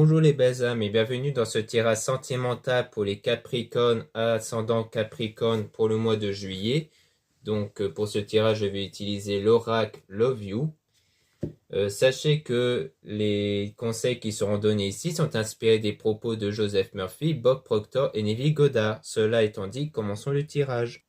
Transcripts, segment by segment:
Bonjour les belles âmes et bienvenue dans ce tirage sentimental pour les Capricornes ascendant Capricorne pour le mois de juillet. Donc pour ce tirage, je vais utiliser l'oracle Love You. Sachez que les conseils qui seront donnés ici sont inspirés des propos de Joseph Murphy, Bob Proctor et Neville Goddard. Cela étant dit, commençons le tirage.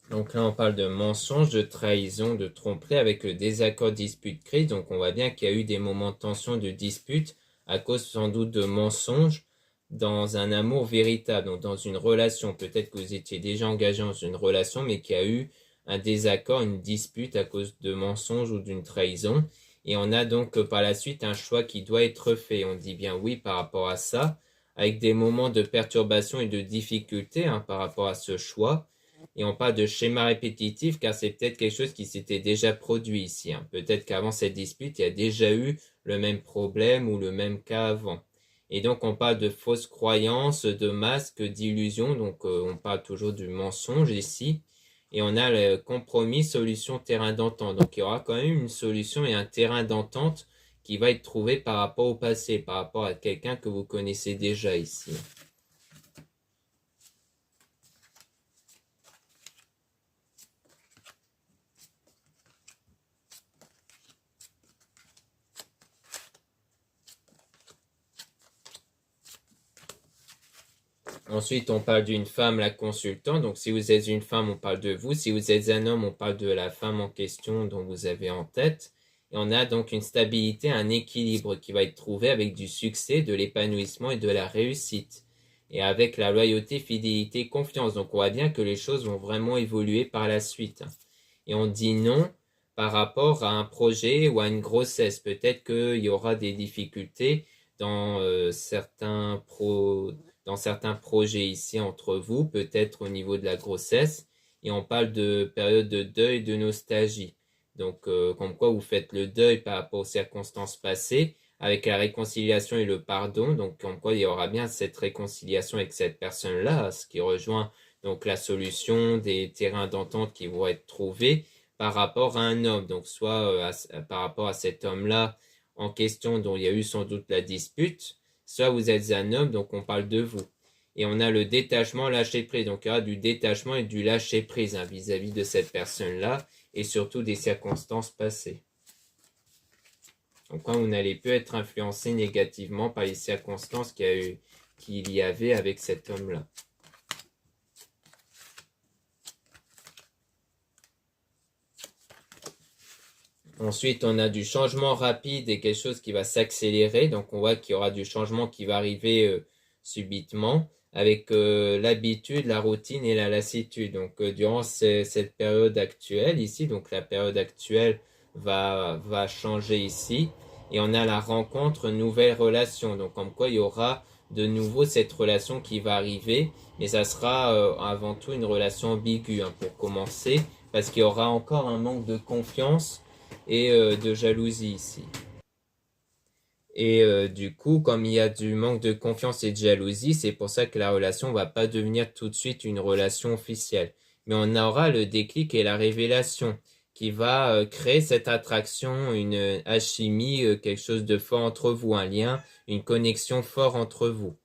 Donc là, on parle de mensonge, de trahison, de tromperie avec le désaccord, dispute, crise. Donc on voit bien qu'il y a eu des moments de tension, de dispute, à cause sans doute de mensonges dans un amour véritable. Donc dans une relation, peut-être que vous étiez déjà engagé dans une relation, mais qu'il y a eu un désaccord, une dispute à cause de mensonges ou d'une trahison. Et on a donc par la suite un choix qui doit être fait. On dit bien oui par rapport à ça, avec des moments de perturbation et de difficulté par rapport à ce choix. Et on parle de schéma répétitif car c'est peut-être quelque chose qui s'était déjà produit ici. Peut-être qu'avant cette dispute, il y a déjà eu le même problème ou le même cas avant. Et donc on parle de fausses croyances, de masques, d'illusions. Donc on parle toujours du mensonge ici. Et on a le compromis, solution, terrain d'entente. Donc il y aura quand même une solution et un terrain d'entente qui va être trouvé par rapport au passé, par rapport à quelqu'un que vous connaissez déjà ici. Ensuite, on parle d'une femme, la consultante. Donc, si vous êtes une femme, on parle de vous. Si vous êtes un homme, on parle de la femme en question dont vous avez en tête. Et on a donc une stabilité, un équilibre qui va être trouvé avec du succès, de l'épanouissement et de la réussite. Et avec la loyauté, fidélité, confiance. Donc, on voit bien que les choses vont vraiment évoluer par la suite. Et on dit non par rapport à un projet ou à une grossesse. Peut-être qu'il y aura des difficultés dans certains projets ici entre vous, peut-être au niveau de la grossesse, et on parle de période de deuil, de nostalgie. Donc, comme quoi vous faites le deuil par rapport aux circonstances passées, avec la réconciliation et le pardon, donc comme quoi il y aura bien cette réconciliation avec cette personne-là, ce qui rejoint donc la solution des terrains d'entente qui vont être trouvés par rapport à un homme, donc soit par rapport à cet homme-là en question dont il y a eu sans doute la dispute, soit vous êtes un homme, donc on parle de vous. Et on a le détachement, lâcher prise. Donc il y aura du détachement et du lâcher prise vis-à-vis de cette personne-là et surtout des circonstances passées. Donc quand vous n'allez plus être influencé négativement par les circonstances qu'il y avait avec cet homme-là. Ensuite, on a du changement rapide et quelque chose qui va s'accélérer. Donc, on voit qu'il y aura du changement qui va arriver subitement avec l'habitude, la routine et la lassitude. Donc, durant cette période actuelle ici, donc la période actuelle va changer ici. Et on a la rencontre, nouvelle relation. Donc, comme quoi il y aura de nouveau cette relation qui va arriver. Mais ça sera avant tout une relation ambiguë pour commencer. Parce qu'il y aura encore un manque de confiance et de jalousie ici. Et du coup, comme il y a du manque de confiance et de jalousie, c'est pour ça que la relation ne va pas devenir tout de suite une relation officielle. Mais on aura le déclic et la révélation qui va créer cette attraction, une alchimie, quelque chose de fort entre vous, un lien, une connexion forte entre vous.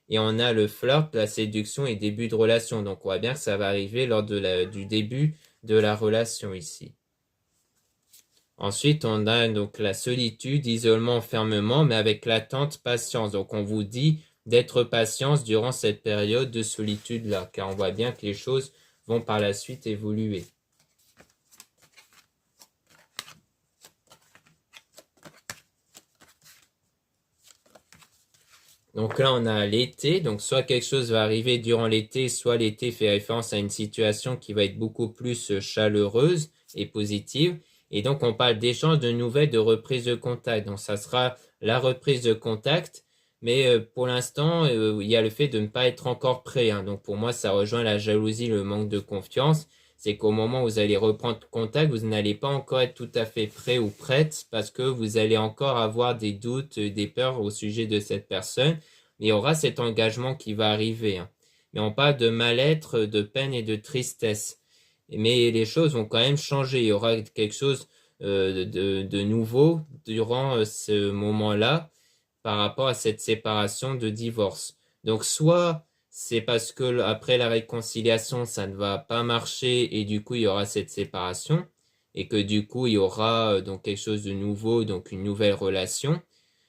Et on a le flirt, la séduction et début de relation. Donc on voit bien que ça va arriver lors du début de la relation ici. Ensuite, on a donc la solitude, isolement, enfermement, mais avec l'attente, patience. Donc, on vous dit d'être patient durant cette période de solitude-là, car on voit bien que les choses vont par la suite évoluer. Donc là, on a l'été. Donc, soit quelque chose va arriver durant l'été, soit l'été fait référence à une situation qui va être beaucoup plus chaleureuse et positive. Et donc, on parle d'échange de nouvelles, de reprise de contact. Donc, ça sera la reprise de contact, Mais pour l'instant, il y a le fait de ne pas être encore prêt, hein. Donc pour moi, ça rejoint la jalousie, le manque de confiance. C'est qu'au moment où vous allez reprendre contact, vous n'allez pas encore être tout à fait prêt ou prête parce que vous allez encore avoir des doutes, des peurs au sujet de cette personne. Mais il y aura cet engagement qui va arriver, hein. Mais on parle de mal-être, de peine et de tristesse. Mais les choses vont quand même changer. Il y aura quelque chose de nouveau durant ce moment-là par rapport à cette séparation de divorce. Donc soit c'est parce que après la réconciliation, ça ne va pas marcher et du coup il y aura cette séparation et que du coup il y aura donc quelque chose de nouveau, donc une nouvelle relation.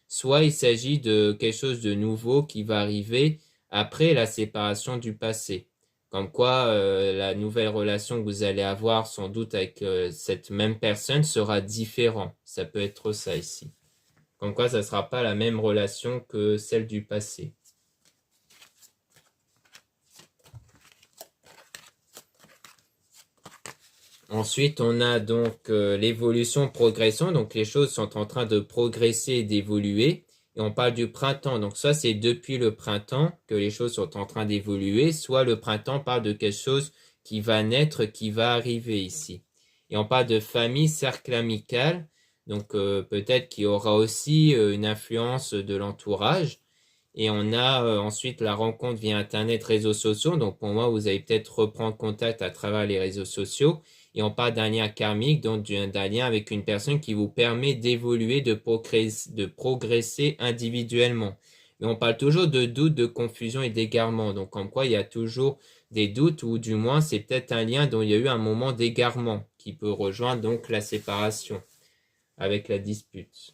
Soit il s'agit de quelque chose de nouveau qui va arriver après la séparation du passé. Comme quoi, la nouvelle relation que vous allez avoir sans doute avec cette même personne sera différente. Ça peut être ça ici. Comme quoi, ça ne sera pas la même relation que celle du passé. Ensuite, on a donc l'évolution, progression. Donc, les choses sont en train de progresser et d'évoluer. Et on parle du printemps. Donc, ça, c'est depuis le printemps que les choses sont en train d'évoluer. Soit le printemps parle de quelque chose qui va naître, qui va arriver ici. Et on parle de famille, cercle amical. Donc, peut-être qu'il y aura aussi une influence de l'entourage. Et on a ensuite la rencontre via Internet, réseaux sociaux. Donc, pour moi, vous allez peut-être reprendre contact à travers les réseaux sociaux. Et on parle d'un lien karmique, donc d'un lien avec une personne qui vous permet d'évoluer, de progresser individuellement. Mais on parle toujours de doute, de confusion et d'égarement. Donc, comme quoi, il y a toujours des doutes, ou du moins, c'est peut-être un lien dont il y a eu un moment d'égarement qui peut rejoindre donc la séparation avec la dispute.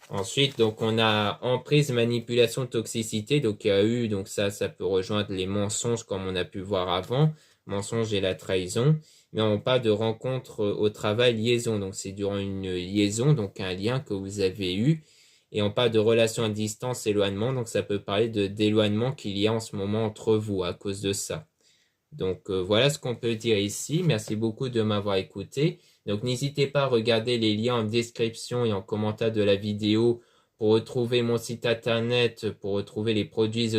Ensuite, donc, on a emprise, manipulation, toxicité. Donc, il y a eu, donc ça peut rejoindre les mensonges comme on a pu voir avant. Mensonge et la trahison. Mais on parle de rencontre au travail, liaison. Donc, c'est durant une liaison, donc un lien que vous avez eu. Et on parle de relation à distance, éloignement. Donc, ça peut parler d'éloignement qu'il y a en ce moment entre vous à cause de ça. Donc voilà ce qu'on peut dire ici. Merci beaucoup de m'avoir écouté. Donc n'hésitez pas à regarder les liens en description et en commentaire de la vidéo pour retrouver mon site internet, pour retrouver les produits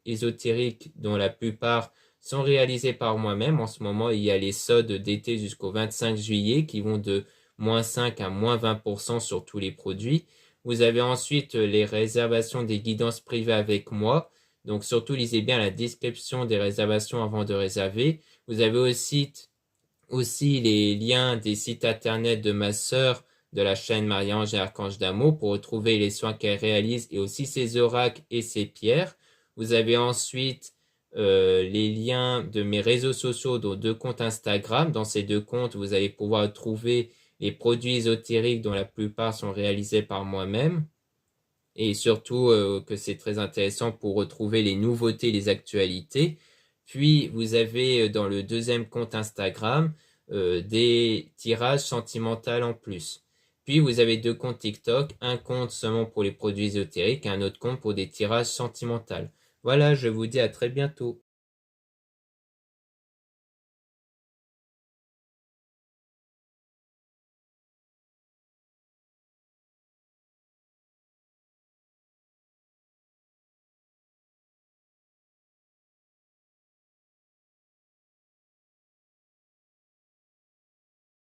ésotériques dont la plupart sont réalisés par moi-même. En ce moment, il y a les soldes d'été jusqu'au 25 juillet qui vont de -5 à -20% sur tous les produits. Vous avez ensuite les réservations des guidances privées avec moi. Donc surtout, lisez bien la description des réservations avant de réserver. Vous avez aussi les liens des sites internet de ma sœur de la chaîne Marie-Ange et Archange d'Amour pour retrouver les soins qu'elle réalise et aussi ses oracles et ses pierres. Vous avez ensuite les liens de mes réseaux sociaux, dont 2 comptes Instagram. Dans ces 2 comptes, vous allez pouvoir trouver les produits ésotériques dont la plupart sont réalisés par moi-même. Et surtout que c'est très intéressant pour retrouver les nouveautés, les actualités. Puis vous avez dans le 2e compte Instagram des tirages sentimentaux en plus. Puis vous avez 2 comptes TikTok, un compte seulement pour les produits ésotériques et un autre compte pour des tirages sentimentaux. Voilà, je vous dis à très bientôt.